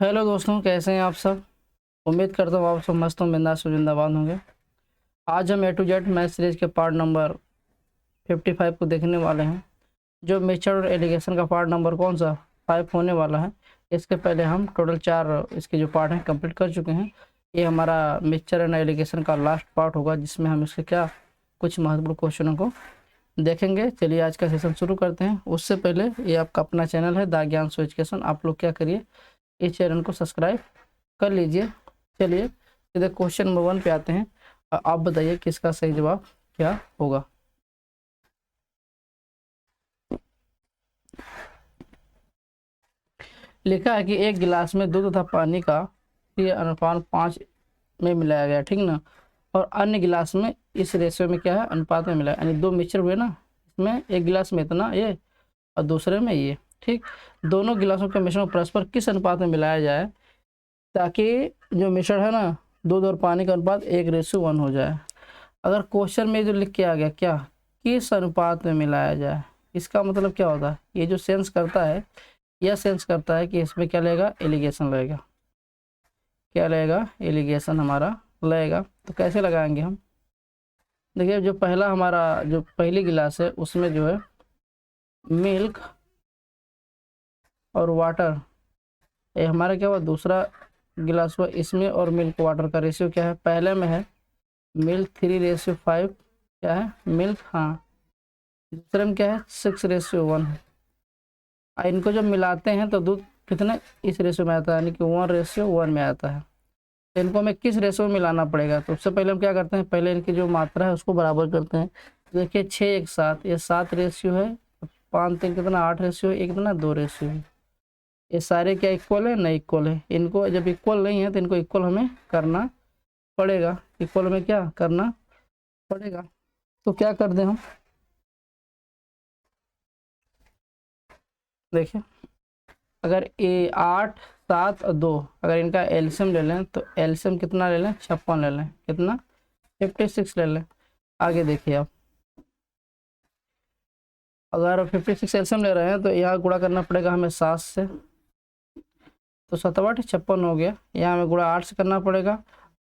Hello दोस्तों, कैसे हैं आप सब। उम्मीद करता हूँ आप सब मस्त हों, बिंदास और जिंदाबाद होंगे। आज हम ए टू जेड मैथ सीरीज के पार्ट नंबर 55 को देखने वाले हैं। जो मिक्सचर और एलिगेशन का पार्ट नंबर कौन सा 5 होने वाला है। इसके पहले हम टोटल 4 इसके जो पार्ट हैं कंप्लीट कर चुके हैं। ये हमारा मिक्सचर एंड एलिगेशन का लास्ट पार्ट होगा, जिसमें हम इसके कुछ महत्वपूर्ण क्वेश्चनों को देखेंगे। चलिए आज का सेशन शुरू करते हैं। उससे पहले ये आपका अपना चैनल है द ज्ञान सो एजुकेशन। आप लोग क्या करिए, इस चैनल को सब्सक्राइब कर लीजिए। चलिए सीधे क्वेश्चन नंबर 1 पे आते हैं। आप बताइए कि इसका सही जवाब क्या होगा। लिखा है कि एक गिलास में दूध तथा पानी का ये अनुपात 5 में मिलाया गया, ठीक ना। और अन्य गिलास में इस रेशियो में क्या है, अनुपात में मिलाया, यानी 2 मिक्सचर हुए ना। इसमें एक गिलास में इतना ये और दूसरे में ये, ठीक। दोनों गिलासों के मिश्रण को परस्पर किस अनुपात में मिलाया जाए ताकि जो मिश्रण है ना, दूध और पानी का अनुपात 1:1 हो जाए। अगर क्वेश्चन में जो लिख के आ गया क्या, किस अनुपात में मिलाया जाए, इसका मतलब क्या होता है, ये जो सेंस करता है, यह सेंस करता है कि इसमें क्या लगेगा, एलिगेशन लगेगा। क्या लगेगा, एलिगेशन हमारा लगेगा। तो कैसे लगाएंगे हम, देखिए जो पहला हमारा जो पहली गिलास है उसमें जो है मिल्क और वाटर, ये हमारा क्या हुआ, दूसरा गिलास हुआ, इसमें और मिल्क वाटर का रेशियो क्या है, पहले में है मिल्क 3:5, क्या है मिल्क, हाँ। दूसरे में क्या है 6:1 है। इनको जब मिलाते हैं तो दूध कितने इस रेशियो में आता है, यानी कि 1:1 में आता है। तो इनको हमें किस रेशियो में मिलाना पड़ेगा, तो उससे पहले हम क्या करते हैं, पहले इनकी जो मात्रा है उसको बराबर करते हैं। तो देखिए 6 1 7, ये 7 रेशियो है। 5 3 कितना 8 रेशियो, एक कितना 2 रेशियो है। ये सारे क्या इक्वल है, नहीं इक्वल है। इनको जब इक्वल नहीं है तो इनको इक्वल हमें करना पड़ेगा, इक्वल में क्या करना पड़ेगा। तो क्या कर दें हम, देखिए अगर ये 8 7 और 2, अगर इनका एल्शियम ले लें तो एल्शियम कितना ले लें, 56 ले लें, कितना 56 ले लें। आगे देखिए आप, अगर 56 एल्शियम ले रहे हैं तो यहाँ गुणा करना पड़ेगा हमें 7 से, तो 7 56 हो गया। यहाँ हमें गुणा 8 से करना पड़ेगा,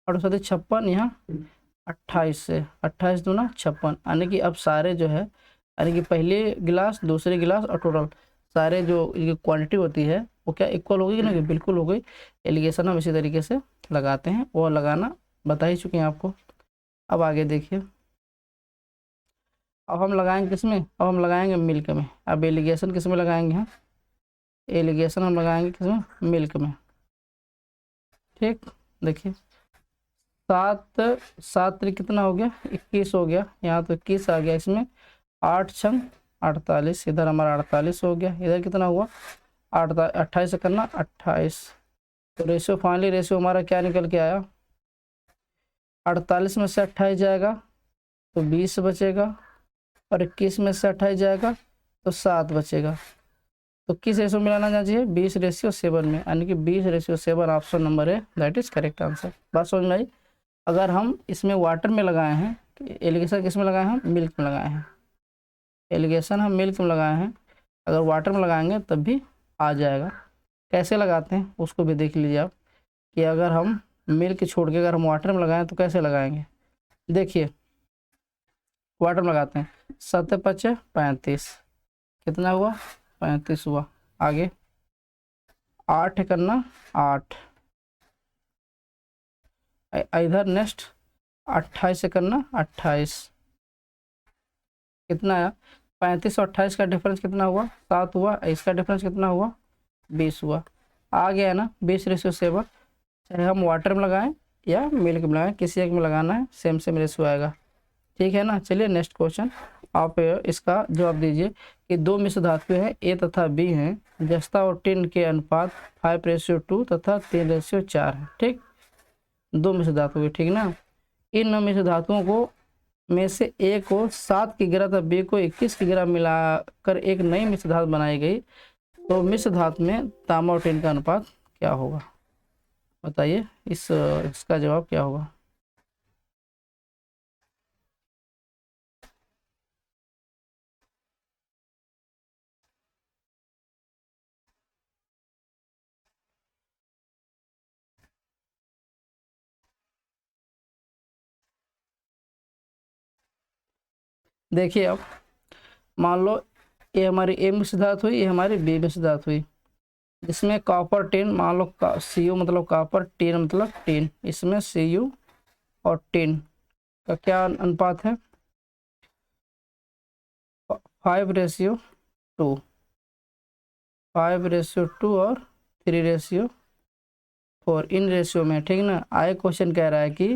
और 56 यहाँ 28 से, 28 दूना 56, यानी कि अब सारे जो है, यानी कि पहले गिलास दूसरे गिलास और टोटल सारे जो ये क्वांटिटी होती है वो क्या इक्वल हो गई ना, कि बिल्कुल हो गई। एलिगेशन हम इसी तरीके से लगाते हैं, वो लगाना बता ही चुके हैं आपको। अब आगे देखिए, अब हम लगाएंगे किसमें, अब हम लगाएंगे मिल्क में। अब एलिगेशन किस में लगाएंगे हम, एलिगेशन हम लगाएंगे किसमें, मिल्क में, ठीक। देखिए 7 7 कितना हो गया, 21 हो गया। यहाँ तो 21 आ गया, इसमें 8 छंग 48, इधर हमारा 48 हो गया, इधर कितना हुआ 8 28 से करना 28। तो रेशियो फाइनली रेशियो हमारा क्या निकल के आया, 48 में से 28 जाएगा तो 20 बचेगा, और 21 में से 28 जाएगा तो 7 बचेगा। तो किस रेशियो में मिलाना चाहिए, 20:7 में, यानी कि 20:7 ऑप्शन नंबर है, दैट इज करेक्ट आंसर। बात समझ में आई। अगर हम इसमें वाटर में लगाए हैं, एलिगेशन किस में लगाए हैं, हम मिल्क में लगाए हैं। एलिगेशन हम मिल्क में लगाए हैं, अगर वाटर में लगाएंगे तब भी आ जाएगा। कैसे लगाते हैं उसको भी देख लीजिए आप, कि अगर हम मिल्क छोड़ के अगर हम वाटर में लगाएं तो कैसे लगाएंगे। देखिए वाटर में लगाते हैं, 7 5 35, कितना हुआ 35 हुआ। आगे 8 करना 8, इधर नेक्स्ट 28 से करना 28, कितना आया 35 और 28 का डिफरेंस कितना हुआ 7 हुआ, इसका डिफरेंस कितना हुआ 20 हुआ। आ गया है ना 20:7। चाहे हम वाटर में लगाएं या मिल्क में लगाएं, किसी एक में लगाना है, सेम सेम रेशियो आएगा, ठीक है ना। चलिए नेक्स्ट क्वेश्चन, आप इसका जवाब दीजिए कि 2 मिश्र धातु हैं ए तथा बी हैं, जस्ता और टिन के अनुपात 5:2 तथा 3:4 है, ठीक। 2 मिश्र धातु है, ठीक ना। इन मिश्र धातुओं को में से ए को 7 की ग्रह तथा बी को 21 की ग्रह मिलाकर एक नई मिश्र धातु बनाई गई, तो मिश्र धातु में तांबा और टिन का अनुपात क्या होगा, बताइए इसका जवाब क्या होगा। देखिए अब मान लो ये हमारी ए में सिद्धार्थ हुई, ये हमारी बी में सिद्धार्थ हुई। इसमें कॉपर टिन, मान लो सी यू मतलब कॉपर, टिन मतलब टिन, इसमें सी यू और टिन का क्या अनुपात है, 5:2, 5:2 और 3:4 इन रेशियो में, ठीक ना। आगे क्वेश्चन कह रहा है कि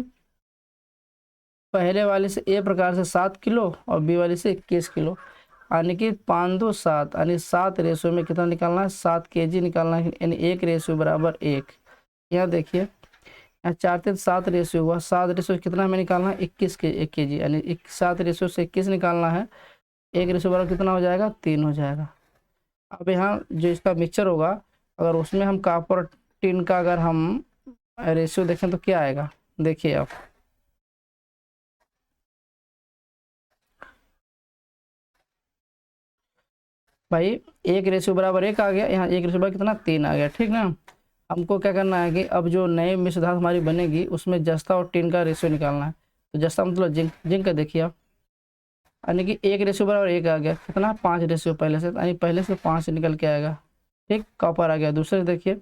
पहले वाले से ए प्रकार से 7 किलो और बी वाले से 21 किलो, यानी कि 5:2:7, यानी 7 रेशियो में कितना निकालना है, 7 केजी निकालना है, यानी 1 रेशियो बराबर 1। यहाँ देखिए यहाँ 4:7 रेशियो हुआ, 7 रेशियो कितना हमें निकालना है, 21 के 1 केजी, यानी 7 रेशियो से 21 निकालना है, 1 रेशियो बराबर कितना हो जाएगा, 3 हो जाएगा। अब यहाँ जो इसका मिक्सचर होगा, अगर उसमें हम कॉपर टिन का अगर हम रेशियो देखें तो क्या आएगा, देखिए आप भाई, 1 रेशियो बराबर 1 आ गया, यहाँ 1 रेशियो बराबर कितना, 3 आ गया, ठीक ना। हमको क्या करना है कि अब जो नए मिश्र धातु हमारी बनेगी उसमें जस्ता और टिन का रेशियो निकालना है। तो जस्ता मतलब जिंक, जिंक का देखिए आप, यानी कि 1 रेशियो बराबर 1 आ गया, कितना 5 रेशियो पहले से, यानी पहले से 5 निकल के आएगा, ठीक। कॉपर आ गया। दूसरे देखिए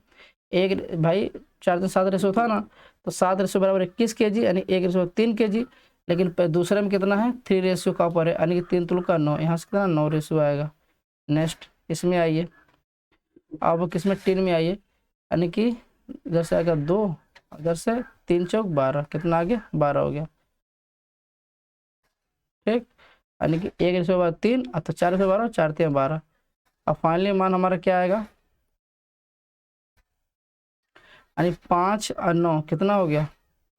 एक भाई 4:7 रेशियो था ना, तो 7 रेशियो बराबर 21 केजी, यानी 1 रेशियो 3 केजी, लेकिन दूसरे में कितना है, 3 रेशियो कॉपर है, यानी कि 3 तुल का 9, यहाँ से कितना 9 रेशियो आएगा। नेक्स्ट इसमें आइए, अब किसमें, टिन में आइए, यानी कि इधर से आएगा 2, इधर से 3 चौक 12, कितना आ गया, 12 हो गया, ठीक। यानी कि 1 रेशियो बराबर 3, तो 4 रेशियो 12, 4 3 12। अब फाइनली मान हमारा क्या आएगा, यानी 5 और 9 कितना हो गया,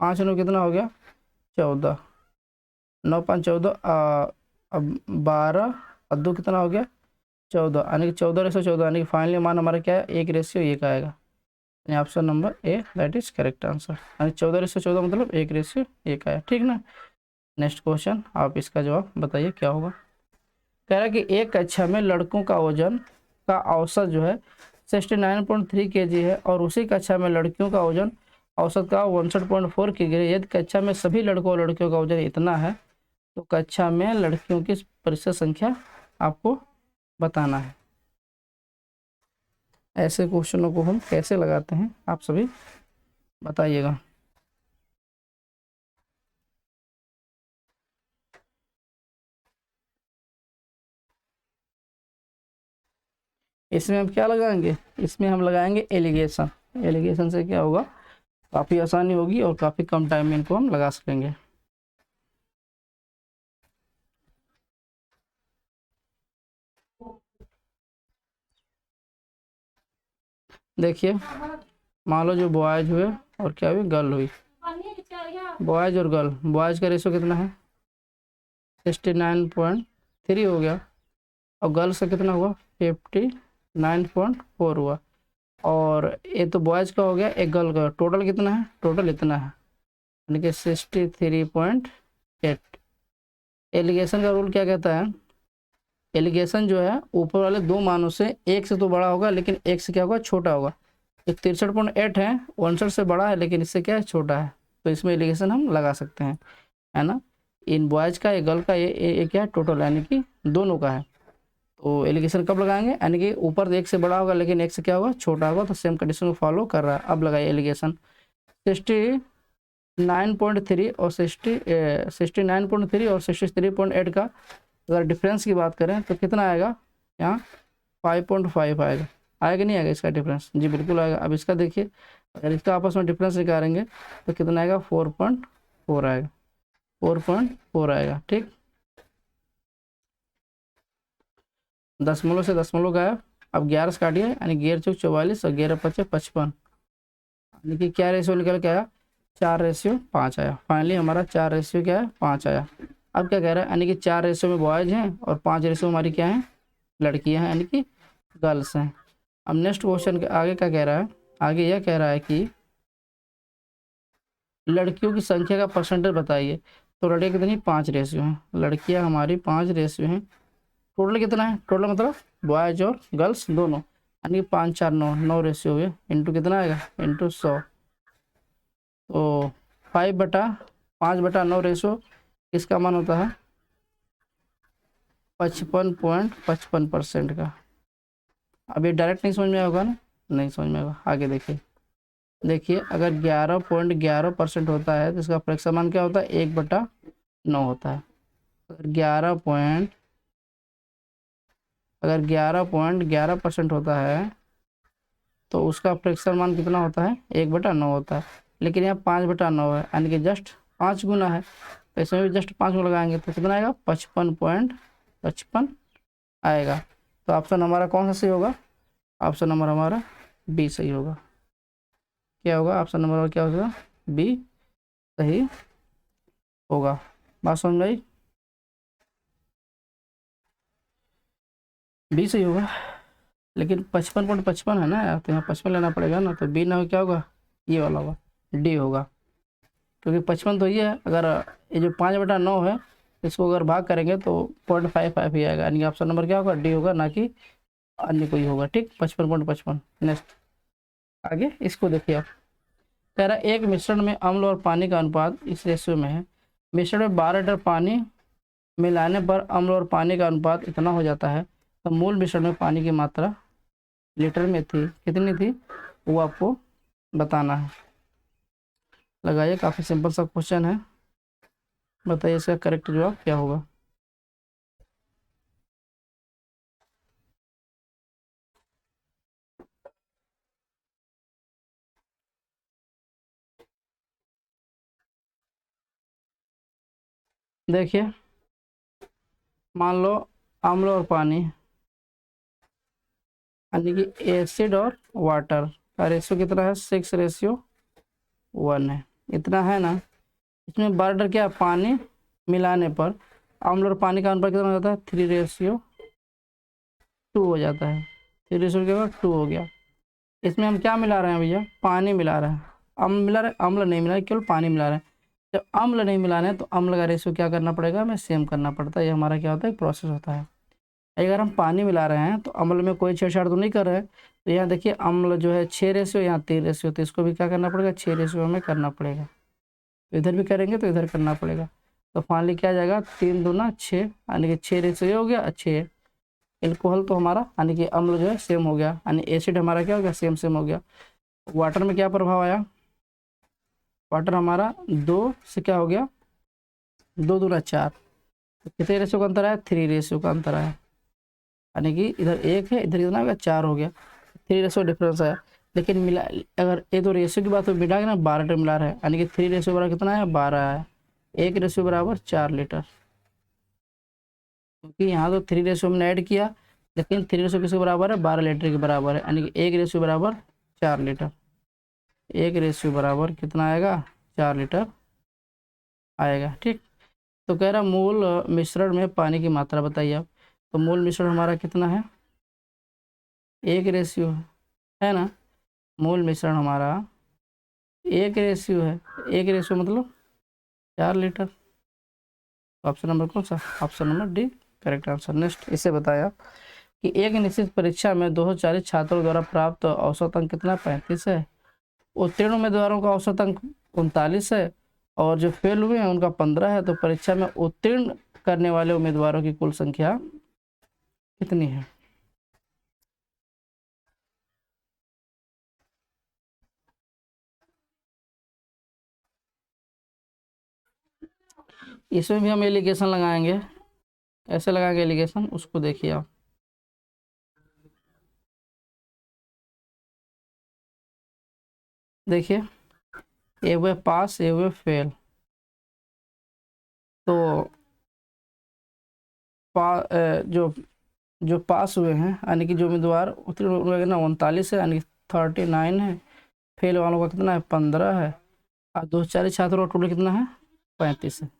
5 और 9 कितना हो गया, 14, 9 5 14, अब 12 और 2 कितना हो गया, 14, यानी कि 14:14, यानी कि फाइनली मान हमारा क्या है, 1 रेशियो 1 आएगा, यानी option number A that is correct answer, यानी 14:14 मतलब 1 रेशियो 1 आया, ठीक ना। नेक्स्ट क्वेश्चन, आप इसका जवाब बताइए क्या होगा। कह रहा है कि एक कक्षा में लड़कों का वजन का औसत जो है 69.3 kg है, और उसी कक्षा में लड़कियों का वजन औसत का 61.4 kg है। यदि कक्षा में सभी लड़कों और लड़कियों का वजन इतना है, तो कक्षा में लड़कियों की प्रतिशत संख्या आपको बताना है। ऐसे क्वेश्चनों को हम कैसे लगाते हैं आप सभी बताइएगा। इसमें हम क्या लगाएंगे, इसमें हम लगाएंगे एलिगेशन। एलिगेशन से क्या होगा, काफ़ी आसानी होगी और काफ़ी कम टाइम में इनको हम लगा सकेंगे। देखिए मान लो जो बॉयज हुए और क्या हुई, गर्ल हुई, बॉयज और गर्ल, बॉयज का रेशो कितना है, 69.3 हो गया, और गर्ल्स का कितना हुआ, 59.4 हुआ, और ये तो बॉयज़ का हो गया, एक गर्ल का, टोटल कितना है, टोटल इतना है, यानी कि 63.8। एलिगेशन का रूल क्या कहता है, एलिगेशन जो है ऊपर वाले दो मानों से एक से तो बड़ा होगा, लेकिन एक से क्या होगा, छोटा होगा। एक 63.8 है, 59 से बड़ा है, लेकिन इससे क्या है, छोटा है, तो इसमें एलिगेशन हम लगा सकते हैं, है ना। इन बॉयज़ का, ये गर्ल का, ये क्या है, टोटल, यानी कि दोनों का है। तो एलिगेशन कब लगाएंगे, यानी कि ऊपर एक से बड़ा होगा लेकिन एक से क्या होगा, छोटा होगा, तो सेम कंडीशन को फॉलो कर रहा है। अब लगाइए एलिगेशन, 69.3 और 69.3 और 63.8 का अगर डिफरेंस की बात करें तो कितना आएगा, यहाँ 5.5 आएगा, आएगा नहीं आएगा इसका डिफरेंस, जी बिल्कुल आएगा। अब इसका देखिए, अगर इसका आपस में डिफरेंस निकालेंगे तो कितना आएगा, 4.4 आएगा, 4.4 आएगा, ठीक। दशमलव से दशमलव गायब, अब 11 से काटिए, यानी 11×4 = 44 और 11×5 = 55, यानी कि क्या रेशियो निकल के आया, 4:5 आया। फाइनली हमारा 4 क्या है, 5 आया। अब क्या कह रहा है, यानी कि 4 रेशियो में बॉयज हैं और 5 रेशियो हमारी क्या है, लड़कियां हैं, यानी कि गर्ल्स हैं। अब नेक्स्ट क्वेश्चन के आगे क्या कह रहा है, आगे यह कह रहा है कि लड़कियों की संख्या का परसेंटेज बताइए। तो लड़कियाँ कितनी, 5 रेशियो हैं, लड़कियाँ हमारी 5 रेशियो हैं। टोटल कितना है, टोटल मतलब बॉयज और गर्ल्स दोनों, यानी कि 5 4 9, 9 रेशियो हुए, इंटू कितना आएगा, इंटू 100, तो 5/5/9 रेशियो इसका मान होता है 55.55% का। अब ये डायरेक्ट नहीं समझ में आएगा ना, नहीं समझ में आएगा। आगे देखिए, देखिए अगर 11.11% होता है तो इसका फ्रैक्शन मान क्या होता है, 1/9 होता है। अगर 11.11% होता है तो उसका फ्रैक्शन मान कितना होता है, 1/9 होता है। लेकिन यहाँ 5/9 है, यानी कि जस्ट 5 गुना है, तो इसमें भी जस्ट 5 गुना लगाएंगे तो कितना आएगा, 55.55 आएगा। तो ऑप्शन हमारा कौन सा सही होगा, ऑप्शन नंबर हमारा बी सही होगा। क्या होगा, ऑप्शन नंबर क्या होगा, बी सही होगा। बात समझ में आई, बी सही होगा। लेकिन 55.55 है ना यार, तो यहाँ 55 लेना पड़ेगा ना, तो बी ना हो क्या होगा, ये वाला होगा, डी होगा। क्योंकि 55 तो ये है, अगर ये जो 5/9 है इसको अगर भाग करेंगे तो 0.55 ही आएगा, यानी ऑप्शन नंबर क्या होगा, डी होगा, ना कि अन्य कोई होगा। ठीक, 55.55। नेक्स्ट आगे इसको देखिए आप, कह रहा है एक मिश्रण में अम्ल और पानी का अनुपात इस रेशियो में है। मिश्रण में 12 लीटर पानी मिलाने पर अम्ल और पानी का अनुपात इतना हो जाता है, तो मूल मिश्रण में पानी की मात्रा लीटर में थी, कितनी थी, वो आपको बताना है। लगाइए, काफ़ी सिंपल सा क्वेश्चन है, बताइए इसका करेक्ट जवाब क्या होगा। देखिए, मान लो अम्ल और पानी, यानी कि एसिड और वाटर का रेशियो कितना है, 6:1 है, इतना है ना। इसमें 12 लीटर क्या, पानी मिलाने पर अम्ल और पानी का अनुपात कितना हो जाता है, 3:2 हो जाता है। 3:2 क्या होगा, 2 हो गया। इसमें हम क्या मिला रहे हैं भैया, पानी मिला रहे हैं, अम्ल मिला रहे हैं, अम्ल नहीं मिला रहे, केवल पानी मिला रहे हैं। जब अम्ल नहीं मिला रहे हैं तो अम्ल का रेशियो क्या करना पड़ेगा, हमें सेम करना पड़ता है। ये हमारा क्या होता है, प्रोसेस होता है। अगर हम पानी मिला रहे हैं तो अम्ल में कोई छेड़छाड़ तो नहीं कर रहे हैं, तो यहाँ देखिए अम्ल जो है 6:, यहाँ 3:, तो इसको भी क्या करना पड़ेगा, 6:, में करना पड़ेगा। तो इधर भी करेंगे तो इधर करना पड़ेगा। तो फाइनली क्या आ जाएगा, 3 दूना 6, यानी कि 6:, हो गया 6। एल्कोहल तो हमारा यानी कि अम्ल जो है सेम हो गया, यानी एसिड हमारा क्या हो गया, सेम सेम हो गया। वाटर में क्या प्रभाव आया, वाटर हमारा 2 से क्या हो गया, 2 दूना 4, तो कितने रेशियो का अंतर आया, 3 का अंतर आया, यानी कि इधर 1 है, इधर कितना हो गया, 4 हो गया, 3 डिफरेंस आया। लेकिन मिला, अगर ये तो रेशियो की बात हो, मिला के ना 12 लीटर मिला रहा है, यानी कि 3 बराबर कितना है, 12 है। 1 बराबर 4 लीटर, क्योंकि यहाँ तो 3 हमने ऐड किया, लेकिन 3 किसके बराबर है, 12 लीटर के बराबर है, यानी कि 1 बराबर 4 लीटर। 1 बराबर कितना आएगा, 4 लीटर आएगा। ठीक, तो कह रहा मूल मिश्रण में पानी की मात्रा बताइए आप। तो मूल मिश्रण हमारा कितना है, 1 है ना, मूल मिश्रण हमारा 1 है, 1 मतलब 4 लीटर। ऑप्शन नंबर कौन सा, option number D correct answer. Next इसे बताया कि एक निश्चित परीक्षा में 240 छात्रों द्वारा प्राप्त औसत अंक कितना, 35 है। उत्तीर्ण उम्मीदवारों का औसत अंक 39 है, और जो फेल हुए हैं उनका 15 है। तो परीक्षा में उत्तीर्ण करने वाले उम्मीदवारों की कुल संख्या कितनी है। इसमें भी हम एलिगेशन लगाएंगे, कैसे लगाएंगे एलिगेशन, उसको देखिए आप। देखिए, ए हुए पास, ए हुए फेल, तो जो जो पास हुए हैं यानी कि जो उम्मीदवार उत्तीर्ण हुए ना 39 है, यानी कि 39 है। फेल वालों का कितना है, 15 है। और 240 छात्रों का टोटल कितना है, 35 है।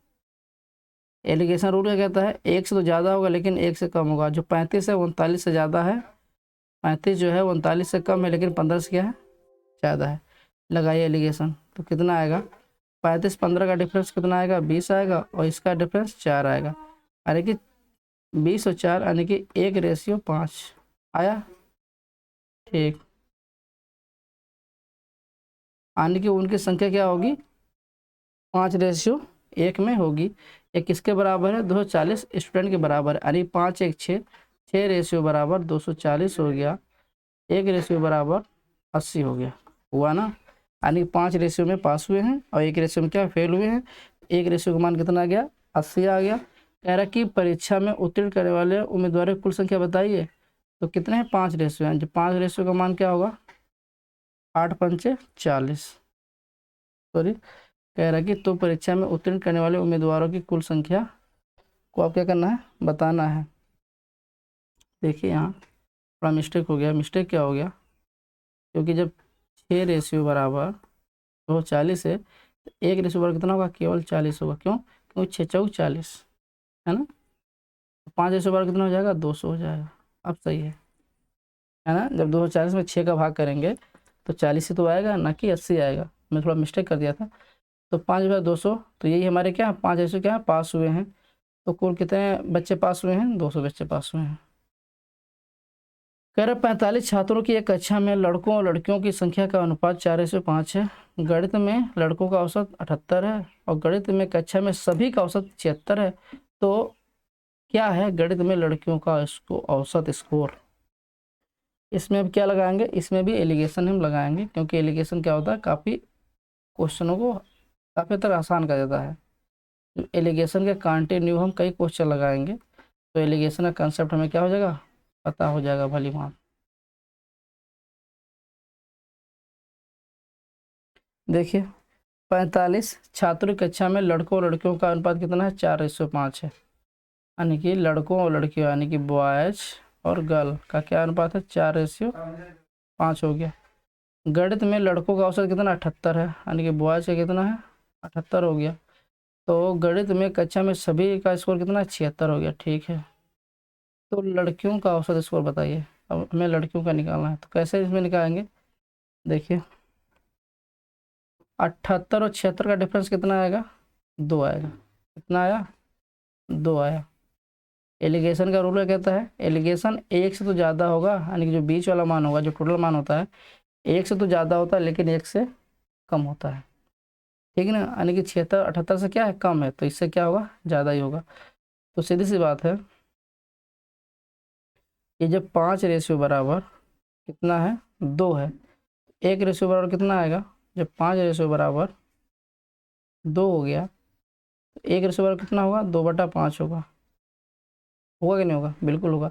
एलिगेशन रूल क्या कहता है, 1 से तो ज़्यादा होगा लेकिन 1 से कम होगा। जो 35 है 39 से ज़्यादा है, 35 जो है 39 से कम है, लेकिन 15 से क्या है, ज़्यादा है। लगाइए एलिगेशन, तो कितना आएगा, 35 15 का डिफरेंस कितना आएगा, 20 आएगा, और इसका डिफरेंस 4 आएगा, यानी कि 20 और 4, यानी कि 1:5 आया। ठीक, यानी कि उनकी संख्या क्या होगी, 5:4 1 में होगी। ये किसके बराबर है? 240 स्टूडेंट के बराबर है, यानी 5 1 6, 6 रेशियो बराबर 240 हो गया, 1 रेशियो बराबर 80 हो गया। हुआ ना? यानी 5 रेशियो में पास हुए हैं और 1 रेशियो में क्या फेल हुए हैं। 1 रेशियो का मान कितना आ गया? 80 आ गया। कह रहा कि परीक्षा में उत्तीर्ण करने वाले उम्मीदवारों की कुल संख्या बताइए। तो कितने हैं? 5 रेशियो हैं। जो 5 रेशियो का मान क्या होगा? 8 पंचे 40। सॉरी, कह रहा कि तो परीक्षा में उत्तीर्ण करने वाले उम्मीदवारों की कुल संख्या को आप क्या करना है? बताना है। देखिए यहाँ थोड़ा मिस्टेक हो गया। मिस्टेक क्या हो गया? क्योंकि जब 6 रेशियो बराबर 240 है तो 1 रेशियो बराबर कितना होगा? केवल 40 होगा। क्यों? क्योंकि 6 चौक 40 है ना। 5 रेशियो बराबर कितना हो जाएगा? 200 हो जाएगा। अब सही है ना। जब 240 में 6 का भाग करेंगे तो 40 ही तो आएगा, ना कि 80 आएगा। मैं थोड़ा मिस्टेक कर दिया था। तो 5 बार 200, तो यही हमारे क्या 5 रेशियो क्या है? पास हुए हैं। तो कुल कितने बच्चे पास हुए हैं? 200 बच्चे पास हुए हैं। कह रहे 45 छात्रों की एक कक्षा में लड़कों और लड़कियों की संख्या का अनुपात 4:5 है। गणित में लड़कों का औसत 78 है और गणित में कक्षा में सभी का औसत 76 है। तो क्या है गणित में लड़कियों का इसको औसत स्कोर? इसमें अब क्या लगाएंगे? इसमें भी एलिगेशन हम लगाएंगे, क्योंकि एलिगेशन क्या होता है? काफ़ी क्वेश्चनों को काफ़ी तरह आसान कर देता है। एलिगेशन के कंटिन्यू हम कई क्वेश्चन लगाएंगे तो एलिगेशन का कंसेप्ट हमें क्या हो जाएगा? पता हो जाएगा भली भांति। देखिए 45 छात्रों की कक्षा में लड़कों और लड़कियों का अनुपात कितना है? 4:5 है। यानी कि लड़कों और लड़कियों यानी कि बॉयज और गर्ल का क्या अनुपात है? 4:5 हो गया। गणित में लड़कों का औसत कितना? 78 है। यानी कि बॉयज का कितना है? 78 हो गया। तो गणित में कक्षा में सभी का स्कोर कितना है? 76 हो गया। ठीक है। तो लड़कियों का औसत स्कोर बताइए। अब हमें लड़कियों का निकालना है, तो कैसे इसमें निकालेंगे? देखिए 78 और 76 का डिफरेंस कितना आएगा? 2 आएगा। कितना आया? 2 आया। एलिगेशन का रूल क्या कहता है? एलिगेशन 1 से तो ज़्यादा होगा, यानी कि जो बीच वाला मान होगा, जो टोटल मान होता है 1 से तो ज़्यादा होता है लेकिन 1 से कम होता है। ठीक है ना। यानी कि 76 78 से क्या है? कम है, तो इससे क्या होगा? ज़्यादा ही होगा। तो सीधी सी बात है कि जब 5 रेशियो बराबर कितना है? 2 है। 1 रेशियो बराबर कितना आएगा? जब 5 रेशियो बराबर 2 हो गया तो 1 रेशियो बराबर कितना होगा? 2/5 होगा। होगा कि नहीं होगा? बिल्कुल होगा।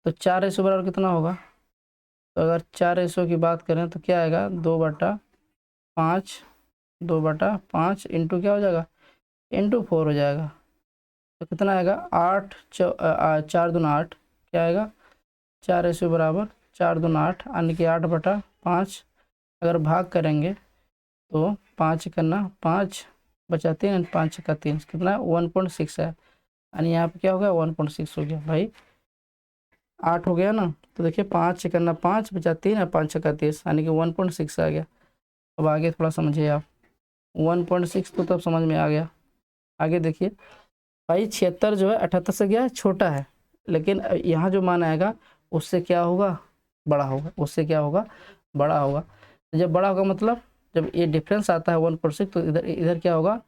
तो 4 रेशियो बराबर कितना होगा? तो अगर 4 रेशियो की बात करें तो क्या आएगा? 2/5, 2/5 इंटू क्या हो जाएगा? इंटू 4 हो जाएगा। तो कितना आएगा? 8 4 दूना 8 क्या आएगा? 4 रेशियो बराबर 4 दूना 8, यानी कि 8/5। अगर भाग करेंगे तो 5 करना 5 बचा 3, 5 का 3 कितना? 1.6 है। यानी यहाँ पे क्या हो गया? 1.6 हो गया भाई। 8 हो गया ना। तो देखिए 5 करना 5 बचा 3 और 5 का 30, यानी कि 1.6 आ गया। अब आगे थोड़ा समझिए आप। 1.6 तो तब समझ में आ गया। आगे देखिए भाई 76 जो है 78 से क्या है? छोटा है। लेकिन यहाँ जो मान आएगा उससे क्या होगा? बड़ा होगा। उससे क्या होगा? बड़ा होगा। तो जब बड़ा होगा मतलब जब ये डिफरेंस आता है 1.6, तो इधर इधर क्या होगा?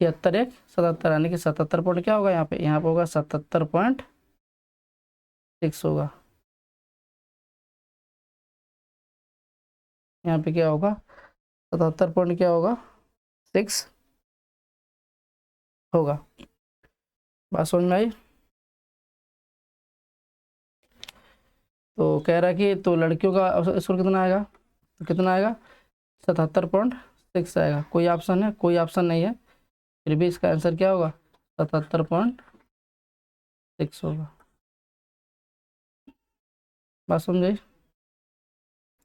76 1 77, यानी कि 77 पॉइंट क्या होगा? यहाँ पे होगा 77.6 होगा। यहाँ पे क्या होगा? 77 पॉइंट क्या होगा? 6 होगा। बात समझ में आई? तो कह रहा है कि तो लड़कियों का स्कोर कितना आएगा? तो कितना आएगा? 77.6 आएगा। कोई ऑप्शन है? कोई ऑप्शन नहीं है। फिर भी इसका आंसर क्या होगा? 77.6 होगा। बात समझ?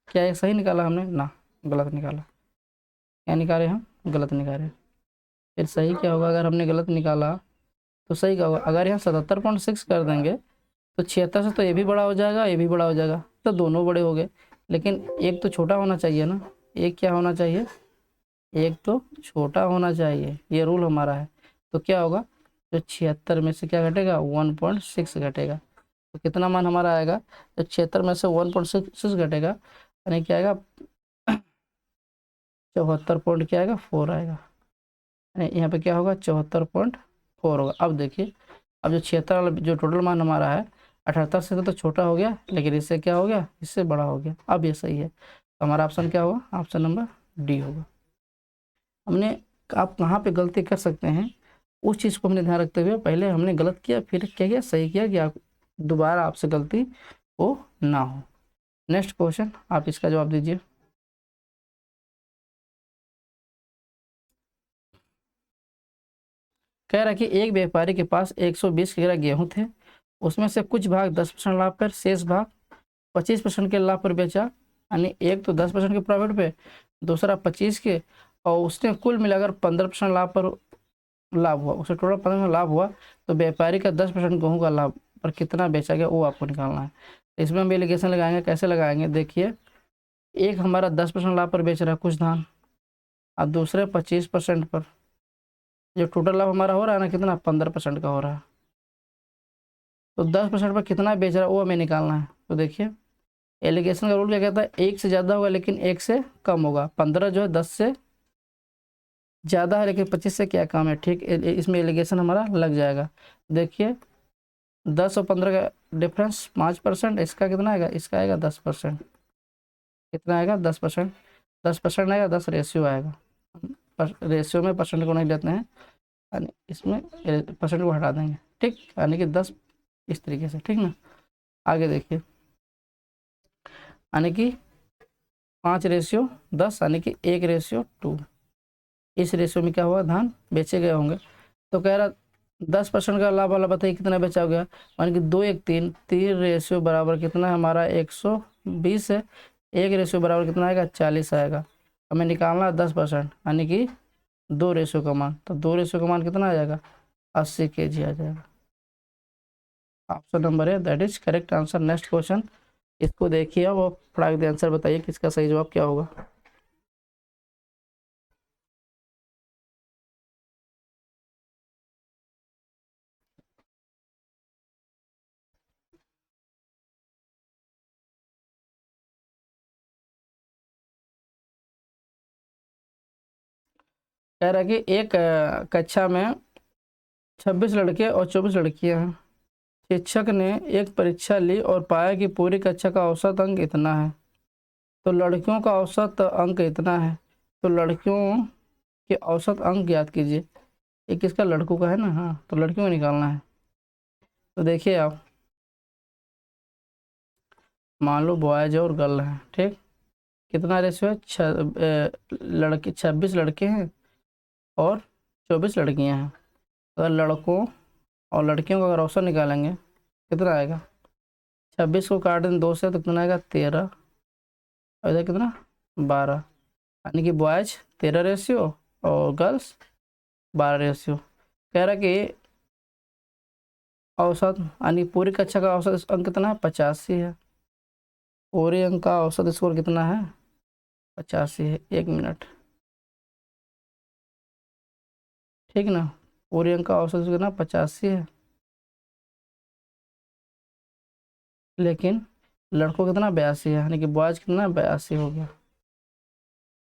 क्या ये सही निकाला हमने? ना, गलत निकाला। क्या निकाले हम? गलत निकाले। फिर सही क्या होगा? अगर हमने गलत निकाला तो सही क्या होगा? अगर यहाँ 77.6 कर देंगे तो 76 से तो ये भी बड़ा हो जाएगा, ये भी बड़ा हो जाएगा, तो दोनों बड़े हो गए। लेकिन एक तो छोटा होना चाहिए ना। एक क्या होना चाहिए? एक तो छोटा होना चाहिए। ये रूल हमारा है। तो क्या होगा? तो 76 में से क्या घटेगा? 1.6 घटेगा। तो कितना मान हमारा आएगा? तो 76 में से 1.6 घटेगा, यानी क्या आएगा? 74 पॉइंट क्या आएगा? 4 आएगा। यहाँ पे क्या होगा 74.4 होगा। अब देखिए, अब जो 76 वाला जो टोटल मान हमारा है 78 से तो छोटा हो गया, लेकिन इससे क्या हो गया, इससे बड़ा हो गया। अब ये सही है, तो हमारा ऑप्शन क्या होगा, ऑप्शन नंबर डी होगा। हमने, आप कहाँ पे गलती कर सकते हैं उस चीज़ को हमने ध्यान रखते हुए, पहले हमने गलत किया फिर क्या किया, सही किया, कि आप दोबारा आपसे गलती हो ना हो। नेक्स्ट क्वेश्चन, आप इसका जवाब दीजिए। कह रहा है कि एक व्यापारी के पास 120 किलो गेहूं थे, उसमें से कुछ भाग 10% लाभ पर, शेष भाग 25% के लाभ पर बेचा। यानी एक तो 10% के प्रॉफिट पे, दूसरा 25 के, और उसने कुल मिलाकर 15% लाभ पर लाभ हुआ, उसे टोटल 15% लाभ हुआ। तो व्यापारी का 10% गेहूं का लाभ पर कितना बेचा गया वो आपको निकालना है। इसमें हम एलिगेशन लगाएंगे, कैसे लगाएंगे देखिए, एक हमारा 10% लाभ पर बेच रहा है कुछ धान, और दूसरे 25% पर, जो टोटल लाभ हमारा हो रहा है ना कितना, 15% का हो रहा है। तो 10% पर कितना बेच रहा है वो हमें निकालना है। तो देखिए, एलिगेशन का रूल क्या कहता है, एक से ज़्यादा होगा लेकिन एक से कम होगा। 15 जो है 10 से ज़्यादा है लेकिन 25 से क्या कम है, ठीक, इसमें एलिगेशन हमारा लग जाएगा। देखिए 10 और 15 का डिफरेंस 5%, इसका कितना आएगा, इसका आएगा 10%। कितना आएगा, 10%। 10% आएगा, 10 रेशियो आएगा, रेशियो में परसेंट को नहीं लेते हैं, यानी इसमें परसेंट को हटा देंगे, ठीक, यानी कि 10 इस तरीके से, ठीक ना। आगे देखिए, यानी कि 5:10, यानी कि 1:2, इस रेशियो में क्या हुआ, धान बेचे गए होंगे। तो कह रहा 10% का लाभ वाला बताइए कितना बेचा हो गया, यानी कि 2:1:3, 3 रेशियो बराबर कितना है हमारा 120 है, 1 रेशियो बराबर कितना आएगा, 40 आएगा। हमें निकालना है 10%, यानी कि 2 रेशियो का मान, तो 2 रेशियो का मान कितना आ जाएगा, 80 kg आ जाएगा। ऑप्शन नंबर है that is correct answer. Next question, इसको देखिए अब, और फटाक से आंसर बताइए कि इसका सही जवाब क्या होगा। कह रहा है कि एक कक्षा में 26 लड़के और 24 लड़कियां हैं। शिक्षक ने एक परीक्षा ली और पाया कि पूरी कक्षा का औसत अंक इतना है, तो लड़कियों का औसत अंक इतना है, तो लड़कियों के औसत अंक ज्ञात कीजिए। ये किसका, लड़कों का है ना, हाँ, तो लड़कियों को निकालना है। तो देखिए आप, मान लो बॉयज और गर्ल हैं, ठीक, कितना रेशियो है, लड़के 26 लड़के हैं और 24 लड़कियां हैं। अगर लड़कों और लड़कियों का अगर औसत निकालेंगे कितना आएगा, 26 को काट दें 2 से तो कितना आएगा, 13, और इधर कितना, 12, यानी कि बॉयज 13 रेशियो और गर्ल्स 12 रेशियो। कह रहा कि औसत, यानी पूरी कक्षा का औसत अंक कितना है, 85 है। पूरे अंक का औसत स्कोर कितना है, 85 है। 1 मिनट, ठीक ना, पूरे अंक का औसत कितना, 85 है, लेकिन लड़कों कितना, 82 है, यानी कि बॉयज कितना, 82 हो गया,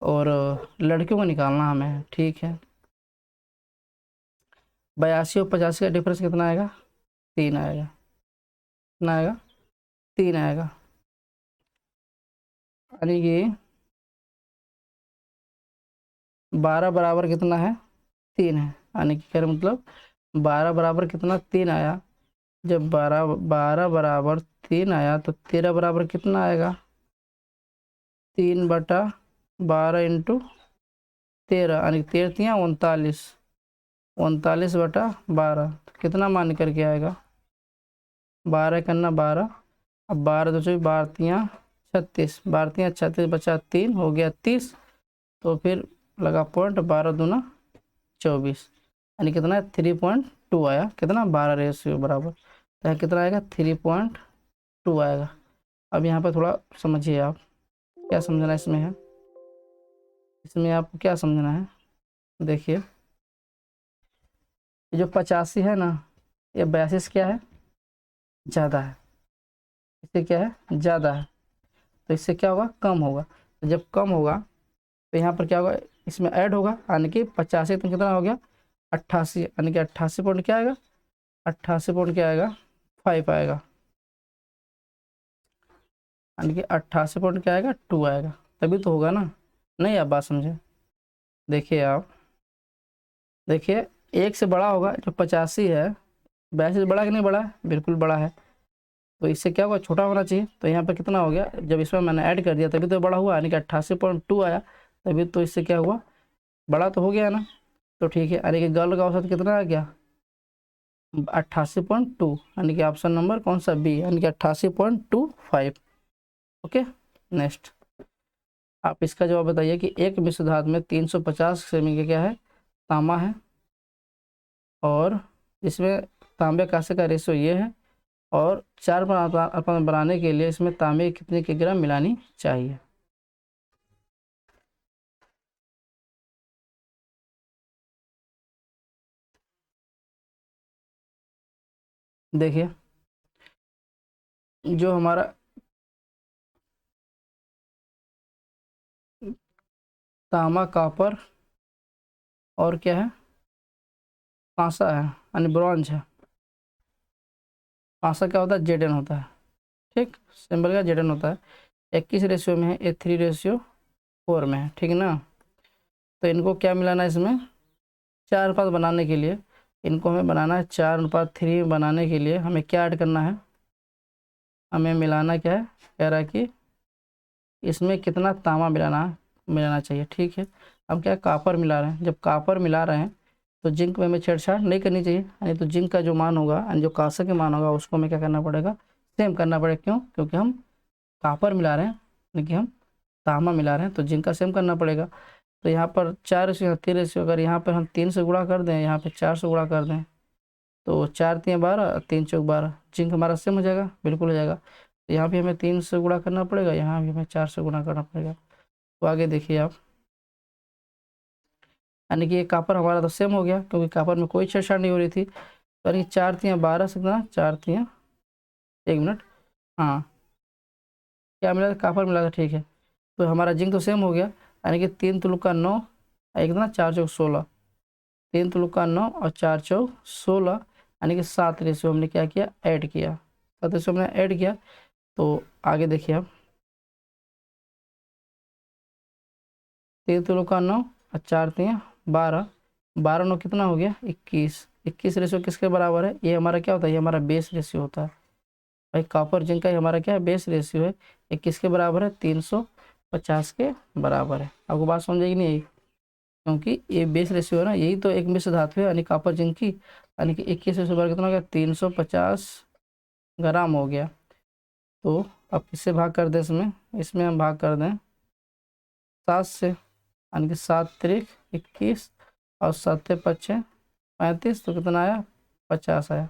और लड़कियों को निकालना हमें, ठीक है। 82 और 85 का डिफरेंस कितना आएगा, 3 आएगा, कितना आएगा, 3 आएगा, यानी कि 12 बराबर कितना है, 3 है, यानी कि क्या मतलब 12 बराबर कितना, 3 आया। जब 12 बराबर 3 आया तो 13 बराबर कितना आएगा, 3/12 इंटू 13, यानी 13×3 = 39, 39/12, कितना मान निकल के आएगा, 12 करना 12, अब 12 तो चलिए 12×3 = 36, 12×3 = 36, बचा 3, हो गया 30, तो फिर लगा पॉइंट, 12×2 = 24, यानी कितना 3.2 आया, कितना 12 रेशियो बराबर, तो कितना आएगा, 3.2 आएगा। अब यहाँ पर थोड़ा समझिए आप, क्या समझना इसमें है, इसमें आपको क्या समझना है। देखिए, ये जो 85 है ना, ये 82 से क्या है, ज़्यादा है, इससे क्या है, ज़्यादा है, तो इससे क्या होगा, कम होगा। तो जब कम होगा तो यहाँ पर क्या होगा, इसमें ऐड होगा, यानी कि 85 तो कितना हो गया 88, यानी कि 88 पॉइंट क्या आएगा, 88 पॉइंट क्या आएगा 5 आएगा, यानी कि 88 पॉइंट क्या आएगा 2 आएगा, तभी तो होगा ना। नहीं आप बात समझे, देखिए आप, देखिए एक से बड़ा होगा जो 85 है, 82 से बड़ा कि नहीं बड़ा है, बिल्कुल बड़ा है, तो इससे क्या होगा छोटा होना चाहिए। तो यहाँ पे कितना हो गया, जब इसमें मैंने ऐड कर दिया तभी तो बड़ा हुआ, यानी कि 88.2 आया, तभी तो इससे क्या हुआ बड़ा तो हो गया ना। तो ठीक है, यानी कि गर्ल का औसत कितना आ गया 88.2, यानी कि ऑप्शन नंबर कौन सा बी, यानी कि 88.25। ओके, नेक्स्ट आप इसका जवाब बताइए कि एक मिश्र धातु में 350 सेमी का क्या है तांबा है, और इसमें तांबे कांसे का रेशो ये है, और 4 परमाणु बनाने के लिए इसमें तांबे कितने के ग्राम मिलानी चाहिए। देखिए जो हमारा तांबा कॉपर और क्या है पासा है, यानी ब्रॉन्ज है, पासा क्या होता है जेडन होता है, ठीक सिंबल का जेडन होता है, 21 रेशियो में है, ये 3:4 में है, ठीक ना। तो इनको क्या मिलाना है इसमें 4 अनुपात बनाने के लिए, इनको हमें बनाना है 4:3 बनाने के लिए हमें क्या ऐड करना है, हमें मिलाना क्या है, कह रहा है कि इसमें कितना तांबा मिलाना चाहिए, ठीक है। हम क्या कॉपर मिला रहे हैं, जब कॉपर मिला रहे हैं तो जिंक में हमें छेड़छाड़ नहीं करनी चाहिए, यानी तो जिंक का जो मान होगा यानी जो कांसे का मान होगा उसको हमें क्या करना पड़ेगा सेम करना पड़ेगा, क्यों, क्योंकि हम कॉपर मिला रहे हैं लेकिन हम तांबा मिला रहे हैं तो जिंक का सेम करना पड़ेगा। तो यहाँ पर 4:3, अगर यहाँ पर हम 3 से गुणा कर दें, यहाँ पे 4 से गुणा कर दें, तो 4×3 = 12, 3×4 = 12, जिंक हमारा सेम हो जाएगा, बिल्कुल हो जाएगा। तो यहाँ भी हमें 3 से गुणा करना पड़ेगा, यहाँ भी हमें 4 से गुणा करना पड़ेगा। तो आगे देखिए आप, यानी कि ये कॉपर हमारा तो सेम हो गया क्योंकि कॉपर में कोई छेड़छाड़ नहीं हो रही थी, तो यानी 4×3 = 12 से कितना 4×3, 1 मिनट, हाँ क्या मिला था कॉपर मिला था, ठीक है। तो हमारा जिंक तो सेम हो गया, यानी कि 3×9, एक कितना 4×4 = 16, 3×9 और 4×4 = 16, यानी कि 7 रेशियो हमने क्या किया ऐड किया, 7 रेशियो हमने ऐड किया। तो आगे देखिए आप 3×9 और 4×3 = 12, 12×9 कितना हो गया 21, 21 रेशियो किसके बराबर है, ये हमारा क्या होता है, ये हमारा बेस रेशियो होता है भाई, कॉपर जिंक का हमारा क्या है बेस रेशियो है, ये किसके बराबर है 350 के बराबर है। आपको बात समझ आएगी नहीं आई, क्योंकि ये बेस रेशियो है ना, यही तो एक मिश्र धातु है यानी कॉपर जिंक की, यानी कि 21 रेशियो बराबर कितना हो गया 350 ग्राम हो गया। तो अब किससे भाग कर दें, इसमें इसमें हम भाग कर दें 7 से, यानी कि 7×3 = 21 और 7×5 = 35, तो कितना आया 50 आया,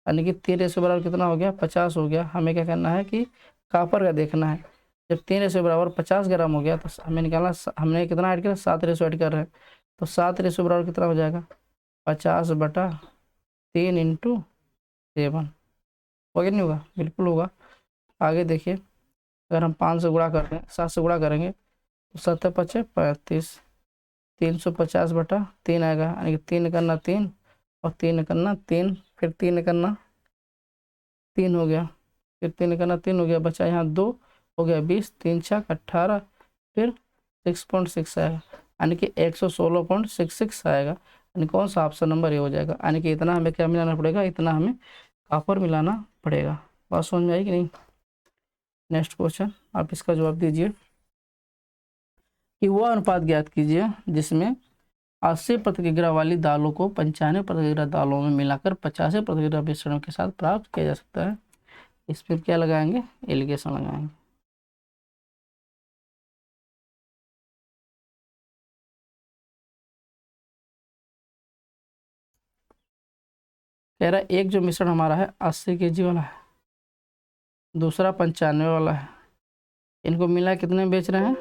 यानी कि 3 बराबर कितना हो गया 50 हो गया। हमें क्या करना है कि कॉपर का देखना है, जब 3 बराबर 50 ग्राम हो गया तो हमें निकालना, हमने कितना ऐड किया 7 ऐड कर रहे हैं, तो 7 बराबर कितना हो जाएगा 50/3 × 7, होगा कि नहीं होगा, बिल्कुल होगा। आगे देखिए अगर हम 5 से गुणा करते हैं 7 से गुणा करेंगे तो 7×5 = 35, 350/3 आएगा, यानी कि 3×3 और 3×3, फिर 3×3 हो गया, फिर 3×3 हो गया, बचा यहाँ 2 हो गया 20, 3×6 = 18, फिर 6.6 आएगा, यानी कि 116.66 आएगा, यानी कौन सा ऑप्शन नंबर ये हो जाएगा, यानी कि इतना हमें क्या मिलाना पड़ेगा, इतना हमें कॉपर मिलाना पड़ेगा। बात समझ में आई कि नहीं। नेक्स्ट क्वेश्चन आप इसका जवाब दीजिए कि वह अनुपात ज्ञात कीजिए जिसमें 80% वाली दालों को 95% दालों में मिलाकर 85% मिश्रणों के साथ प्राप्त किया जा सकता है। इस पर क्या लगाएंगे एलिगेशन लगाएंगे। कह रहा है एक जो मिश्रण हमारा है 80 kg वाला है, दूसरा 95 वाला है, इनको मिला कितने में बेच रहे हैं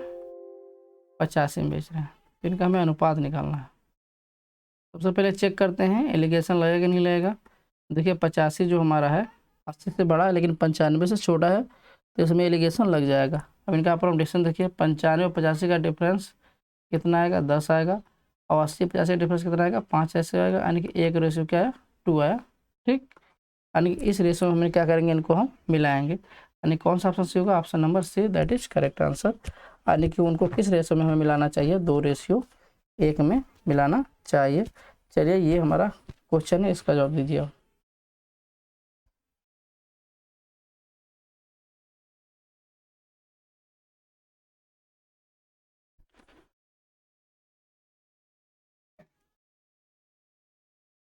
85 में बेच रहे हैं, तो इनका हमें अनुपात निकालना है। सबसे पहले चेक करते हैं एलिगेशन लगेगा नहीं लगेगा। देखिए 85 जो हमारा है 80 से बड़ा है लेकिन 95 से छोटा है, तो इसमें एलिगेशन लग जाएगा। अब इनका अपरोमोटेशन देखिए 95 और 85 का डिफरेंस कितना आएगा 10 आएगा, और 80-50 का डिफरेंस कितना आएगा 5 ऐसे आएगा, यानी कि एक रेशियो क्या है 2 आया। ठीक, यानी कि इस रेशियो में हम क्या करेंगे, इनको हम मिलाएंगे, यानी कौन सा ऑप्शन सी होगा, option number C, that is correct answer. यानी कि उनको किस रेशियो में हमें मिलाना चाहिए, 2:1 में मिलाना चाहिए। चलिए ये हमारा क्वेश्चन है, इसका जवाब दीजिए आप।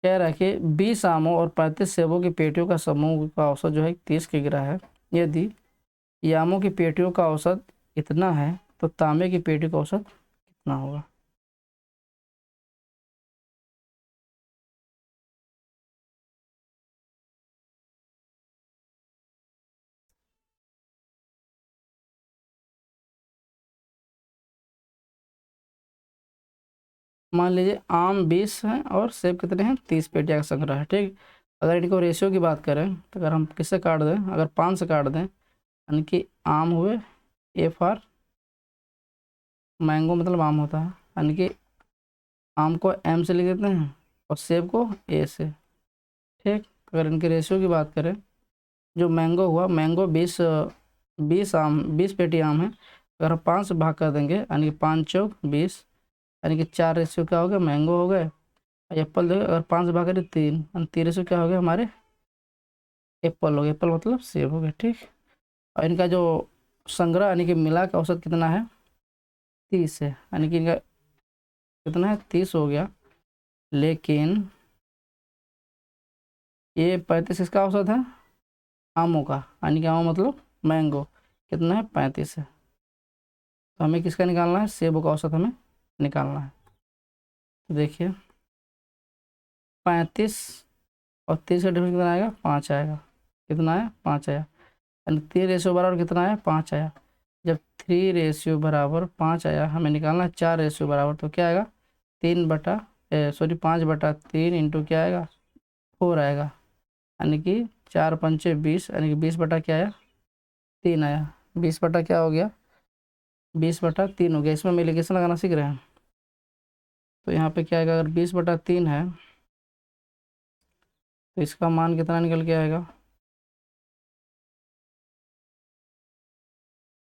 कह रहा है कि 20 आमों और 35 सेबों की पेटियों का समूह का औसत जो है 30 किग्रा है। यदि यामों की पेटियों का औसत इतना है तो तांबे की पेटी का औसत कितना होगा। मान लीजिए आम 20 हैं और सेब कितने हैं 30 पेटियाँ का संग्रह है। ठीक, अगर इनको रेशियो की बात करें तो अगर हम किससे काट दें, अगर 5 से काट दें, यानी कि आम हुए ए फॉर मैंगो, मतलब आम होता है, यानी कि आम को एम से लिख देते हैं और सेब को ए से। ठीक, अगर इनके रेशियो की बात करें, जो मैंगो हुआ, मैंगो 20 पेटी आम है, अगर हम 5 से भाग कर देंगे, यानी कि 5 चौक 20, यानी कि 4 रेशियो क्या हो गया मैंगो हो गए। एप्पल देखो, अगर 5 से भाग करें 3, यानी 3 रेशियो क्या हो गया हमारे एप्पल हो गया, एप्पल मतलब सेब हो गया। ठीक, और इनका जो संग्रह यानी कि मिला का औसत कितना है 30 है, यानी कि इनका कितना है 30 हो गया, लेकिन ये 35 इसका औसत है आमों का, यानी कि आम मतलब मैंगो कितना है 35 है। तो हमें किसका निकालना है, सेब का औसत हमें निकालना है। तो देखिए 35 और 30 का डिफरेंस कितना आएगा 5 आएगा, कितना है 5 आया, यानी 3 रेशियो बराबर कितना आया 5 आया। जब 3 रेशियो बराबर 5 आया, हमें निकालना है 4 रेशियो बराबर, तो क्या आएगा 5/3 इंटू क्या आएगा 4 आएगा, यानी कि 4×5 = 20, यानी कि 20 बटा क्या आया 3 आया। 20 बटा क्या हो गया 20/3 हो गया। इसमें मिलिकेशन लगाना सीख रहे हैं, तो यहाँ पे क्या आएगा, अगर 20/3 है तो इसका मान कितना निकल के आएगा,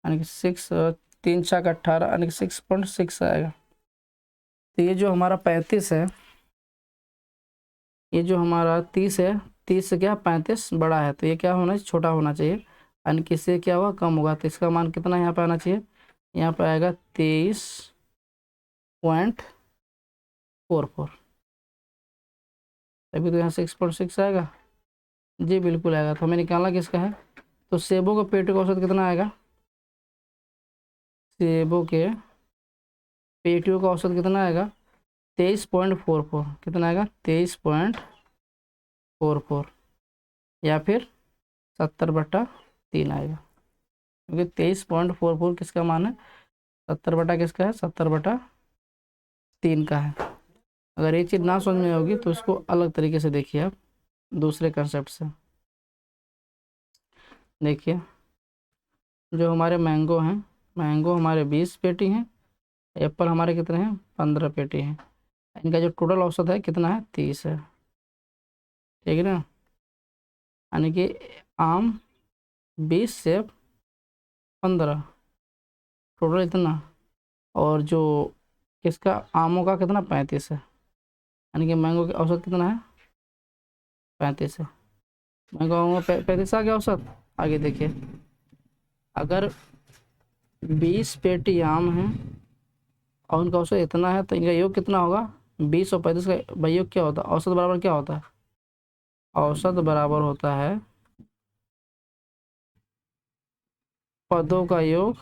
यानी कि 6, 3×4 = 18, यानी कि 6.6 आएगा। तो ये जो हमारा 35 है, ये जो हमारा 30 है, 30 से क्या 35 बड़ा है, तो ये क्या होना चाहिए छोटा होना चाहिए, यानी कि इससे क्या हुआ कम होगा। तो इसका मान कितना यहाँ पे आना चाहिए, यहाँ पे आएगा 23.44, अभी तो यहाँ 6.6 आएगा। जी बिल्कुल आएगा। तो हमें निकालना किसका है, तो सेबों के पेटी का औसत कितना आएगा, सेबों के पेटियों का औसत कितना आएगा 23.44, कितना आएगा 23.44, या फिर 70/3 आएगा, क्योंकि 23.44 किसका मान है 70 बटा किसका है 70/3 का है। अगर ये चीज़ ना समझ में होगी तो इसको अलग तरीके से देखिए आप, दूसरे कंसेप्ट से देखिए। जो हमारे मैंगो हैं, मैंगो हमारे 20 पेटी हैं, एप्पल हमारे कितने हैं 15 पेटी हैं, इनका जो टोटल औसत है कितना है 30 है। ठीक है ना, यानी कि आम 20 से 15, टोटल इतना, और जो किसका आमों का कितना 35 है, यानी कि मैंगो का औसत कितना है 35 है। मैंगो आमों का 35 आ गया औसत। आगे देखिए, अगर 20 पेटी आम है और उनका औसत इतना है, तो इनका योग कितना होगा 20 और 35 का भाई योग क्या होता है, औसत बराबर क्या होता है, औसत बराबर होता है पदों का योग,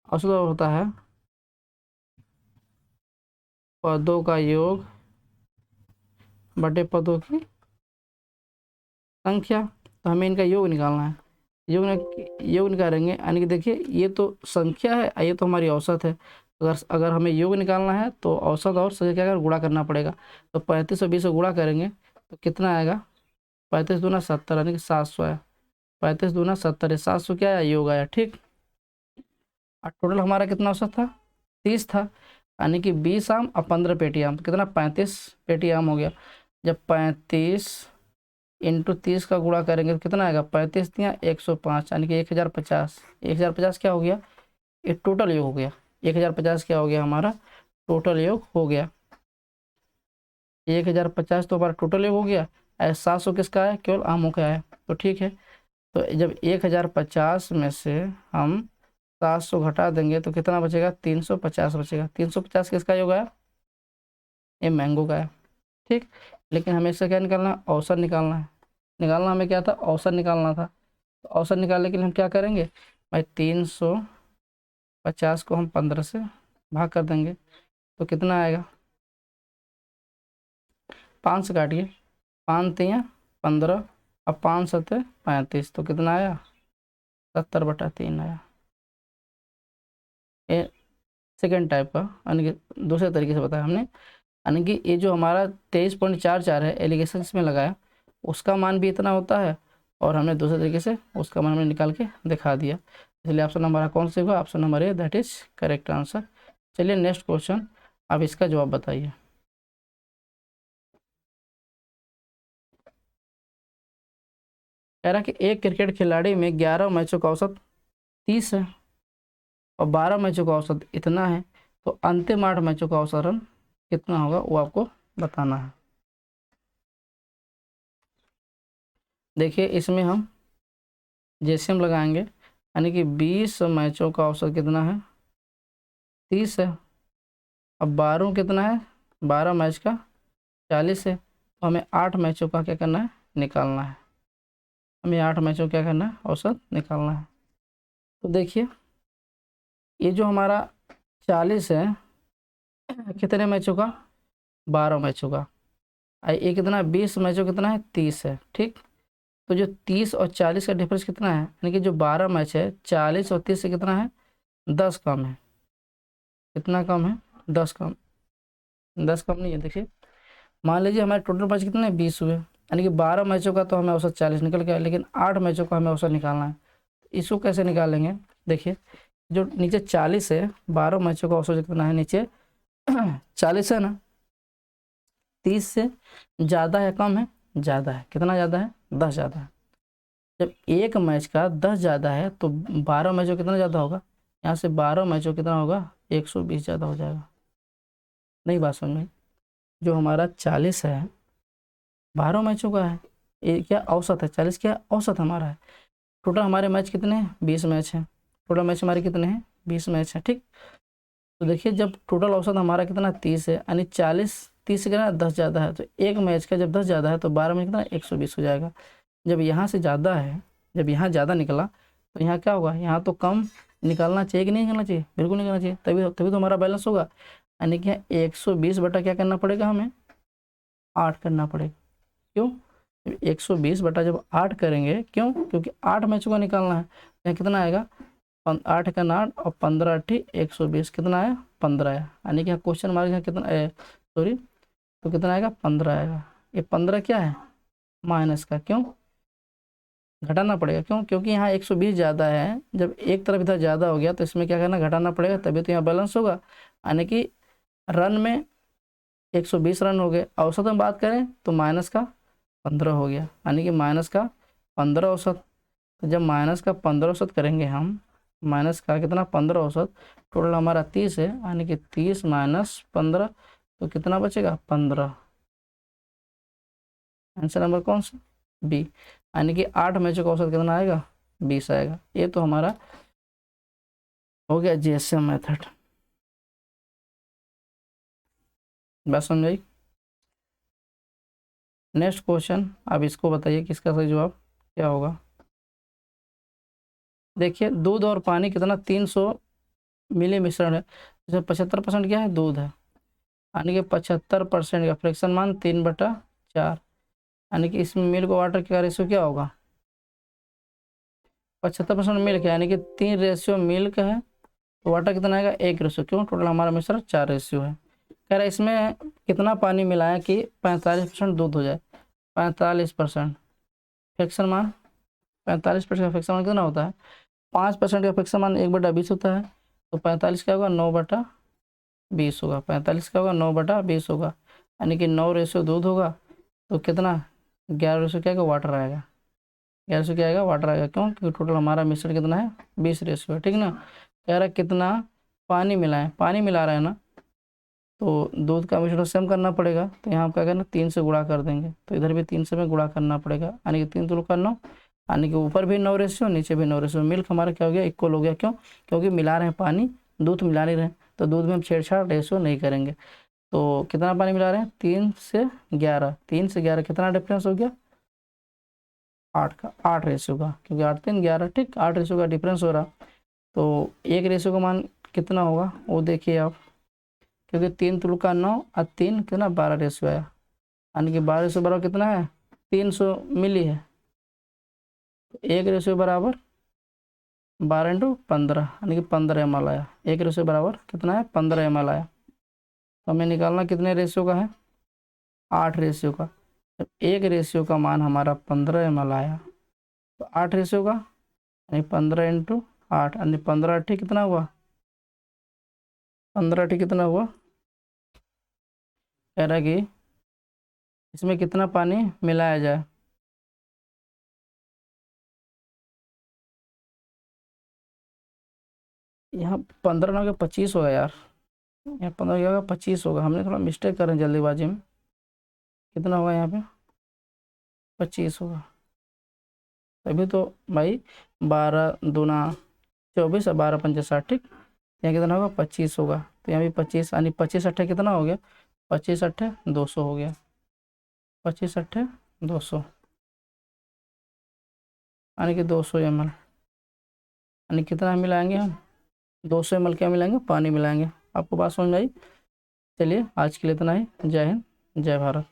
औसत बराबर होता है पदों का योग बटे पदों की संख्या। तो हमें इनका योग निकालना है, योग निकालेंगे, यानी कि देखिए ये तो संख्या है, ये तो हमारी औसत है। अगर अगर हमें योग निकालना है तो औसत और संख्या क्या गुणा करना पड़ेगा। तो 35 और 20 को गुणा करेंगे तो कितना आएगा 35×2 = 70, यानी कि 700 है। 35×2 = 70 है, 700 क्या आया योग आया। ठीक, और टोटल हमारा कितना औसत था, 30 था, यानी कि 20 आम और 15 पेटी आम, तो कितना 35 पेटी आम हो गया। जब 35 इंटू 30 का गुणा करेंगे तो कितना आएगा, 35 दिया 105, यानी कि 1050। 1050 क्या हो गया, ये टोटल योग हो गया। 1050 क्या हो गया, हमारा टोटल योग हो गया। 1050 तो हमारा टोटल योग हो गया। 700 किसका है, केवल आमों का है, तो ठीक है। तो जब 1050 में से हम 700 घटा देंगे तो कितना बचेगा, 350 बचेगा। 350 किसका योग है, ये मैंगो का है, ठीक। लेकिन हमें इसका क्या निकालना है, औसत निकालना है। निकालना हमें क्या था, औसत निकालना था। तो औसत निकालने के लिए हम क्या करेंगे भाई, 350 को हम 15 से भाग कर देंगे तो कितना आएगा, 5 से काटिए, 5 तियाँ 15 और 5 सत्ते 35, तो कितना आया, 70/3 आया। ये सेकेंड टाइप का, यानी कि दूसरे तरीके से बताया हमने, यानी कि ये जो हमारा 23.44 है एलिगेशन में लगाया, उसका मान भी इतना होता है, और हमने दूसरे तरीके से उसका मान हमने निकाल के दिखा दिया। इसलिए ऑप्शन नंबर कौन से होगा, option number A, that is correct answer. चलिए नेक्स्ट क्वेश्चन, अब इसका जवाब बताइए। कह रहा कि एक क्रिकेट खिलाड़ी में 11 मैचों का औसत 30 है और 12 मैचों का औसत इतना है, तो अंतिम 8 मैचों का औसत रन कितना होगा, वो आपको बताना है। देखिए इसमें हम जैसे हम लगाएंगे, यानी कि 20 मैचों का औसत कितना है, 30 है। अब 12 कितना है, 12 मैच का 40 है, तो हमें 8 मैचों का क्या करना है, निकालना है। हमें 8 मैचों क्या करना है, औसत निकालना है। तो देखिए ये जो हमारा 40 है, कितने मैचों का, 12 मैचों का। ये कितना, 20 मैचों कितना है, 30 है, ठीक। तो जो 30 और 40 का डिफरेंस कितना है, यानी कि जो 12 मैच है 40 और 30 से कितना है, 10 कम है। कितना कम है, 10 कम। 10 कम नहीं है। देखिए मान लीजिए हमारे टोटल मैच कितने, 20 हुए, यानी कि 12 मैचों का तो हमें औसत 40 निकल गया, लेकिन 8 मैचों का हमें औसत निकालना है। इसको कैसे निकालेंगे, देखिए जो नीचे 40 है, 12 मैचों का औसत कितना है नीचे 40 है ना, 30 से ज़्यादा है कम है, ज़्यादा है। कितना ज़्यादा है, 10 ज़्यादा है। जब एक मैच का 10 ज़्यादा है तो 12 मैचों कितना ज़्यादा होगा, यहाँ से 12 मैचों कितना होगा, 120 ज़्यादा हो जाएगा। नहीं बात समझ में, जो हमारा 40 है 12 मैचों का है, ये क्या औसत है, 40 क्या औसत हमारा है। टोटल हमारे मैच कितने हैं, 20 मैच हैं। टोटल मैच हमारे कितने हैं, 20 मैच हैं, ठीक। तो देखिए जब टोटल औसत हमारा कितना 30 है, यानी 40 30 से कितना 10 ज़्यादा है, तो एक मैच का जब 10 ज़्यादा है तो 12 में कितना 120 हो जाएगा। जब यहाँ से ज़्यादा है, जब यहाँ ज़्यादा निकला तो यहाँ क्या होगा, यहाँ तो कम निकालना चाहिए कि नहीं निकलना चाहिए, बिल्कुल निकलना चाहिए, तभी तभी तो हमारा बैलेंस होगा। यानी कि 120 बटा क्या करना पड़ेगा, हमें 8 करना पड़ेगा। क्यों, 120 बटा जब 8 करेंगे, क्यों, क्योंकि 8 मैचों का निकालना है। यहाँ कितना आएगा, 8 का 8 और 15 8 120, कितना आया 15 आया। यानी कि क्वेश्चन मार्क यहाँ कितना, सॉरी, तो कितना आएगा 15 आएगा। ये 15 क्या है, माइनस का, क्यों, घटाना पड़ेगा। क्यों, क्योंकि यहाँ 120 ज़्यादा है, जब एक तरफ इधर ज़्यादा हो गया तो इसमें क्या करना, घटाना पड़ेगा, तभी तो यहाँ बैलेंस होगा। यानी कि रन में 120 रन हो गए, औसत में बात करें तो माइनस का 15 हो गया, यानी कि माइनस का 15 औसत। तो जब माइनस का 15 औसत करेंगे हम, माइनस का कितना 15 औसत, टोटल हमारा 30 है, यानी कि 30 माइनस 15, तो कितना बचेगा 15। आंसर नंबर कौन सा, बी। यानी कि 8 मैचों का औसत कितना आएगा, 20 आएगा। ये तो हमारा हो गया जीएसएम मेथड। बात समझाई। नेक्स्ट क्वेश्चन, अब इसको बताइए किसका सही जवाब क्या होगा। देखिए दूध और पानी कितना 300 मिली मिश्रण है, जैसे 75% क्या है, दूध है, यानी कि 75% का फ्रैक्शन मान 3/4, यानी कि इसमें मिल्क वाटर का रेशियो क्या होगा, 75% मिल्क है, यानी कि 3 रेशियो मिल्क है, तो वाटर कितना आएगा 1 रेशियो, क्यों, टोटल हमारा मिश्रण 4 रेशियो है। कह रहा है इसमें कितना पानी मिलाएं कि 45% दूध हो जाए, 45% फ्रैक्शन मान, 45% का फ्रैक्शन मान कितना होता है, 5% का फ्रैक्शन मान 1/20 होता है, तो 45 क्या होगा, 9/20 होगा। 45 क्या होगा, 9/20 होगा, यानी कि 9 रेशो दूध होगा तो कितना, 11 रेशो क्या आएगा, वाटर आएगा। 11 रेशो क्या आएगा, वाटर आएगा। क्यों, क्योंकि टोटल हमारा मिश्रण कितना है, 20 रेशो है, ठीक ना। कह रहा है कितना पानी मिलाएं, पानी मिला रहे हैं ना, तो दूध का मिश्रण सेम करना पड़ेगा। तो यहाँ क्या करना, 3 से गुणा कर देंगे, तो इधर भी 3 से में गुणा करना पड़ेगा, यानी कि 3 3 का 9, यानी कि ऊपर भी 9 रेशियो, नीचे भी 9 रेशियो। मिल्क हमारा क्या हो गया, इक्वल हो गया। क्यों, क्योंकि मिला रहे हैं पानी, दूध मिला नहीं रहे, तो दूध में हम छेड़छाड़ रेशियो नहीं करेंगे। तो कितना पानी मिला रहे हैं, 3 से 11, 3 से 11 कितना डिफरेंस हो गया, 8 का, 8 रेशियो का, क्योंकि 8 3 11, ठीक, 8 रेशियो का डिफरेंस हो रहा। तो एक रेशियो का मान कितना होगा वो देखिए आप, क्योंकि 3 तुल का 9 और 3 कितना 12 रेशियो आया, यानी कि 12 रेशियो बराबर कितना है, 300 मिली है। एक रेशियो बराबर 12 × 15, यानी कि 15 ml आया। एक रेशियो बराबर कितना है, 15 ml आया। तो हमें निकालना कितने रेशियो का है, 8 रेशियो का। तो एक रेशियो का मान हमारा 15 ml आया, तो 8 रेशियो का यानी 15 × 8, यानी 15 कितना हुआ, 15 कितना हुआ, कह रहा है कि इसमें कितना पानी मिलाया जाए। यहाँ 15 ना होगा, 25 होगा यार, यहाँ 15 क्या होगा, 25 होगा। हमने थोड़ा मिस्टेक कर रहे हैं जल्दीबाजी में। कितना होगा यहाँ पे, 25 होगा। तभी तो भाई 12 दूना 24 और 12 पंचे 60, ठीक। यहाँ कितना होगा, 25 होगा। तो यहाँ भी 25, यानी 25 × 8 कितना हो गया, 25 × 8 200 हो गया, 25 × 8 200, यानी कि 200 ml। यानी कितना मिलाएंगे हम, 200 ml क्या मिलाएंगे, पानी मिलाएंगे। आपको बात समझ में आई। चलिए आज के लिए इतना ही। जय हिंद, जय भारत।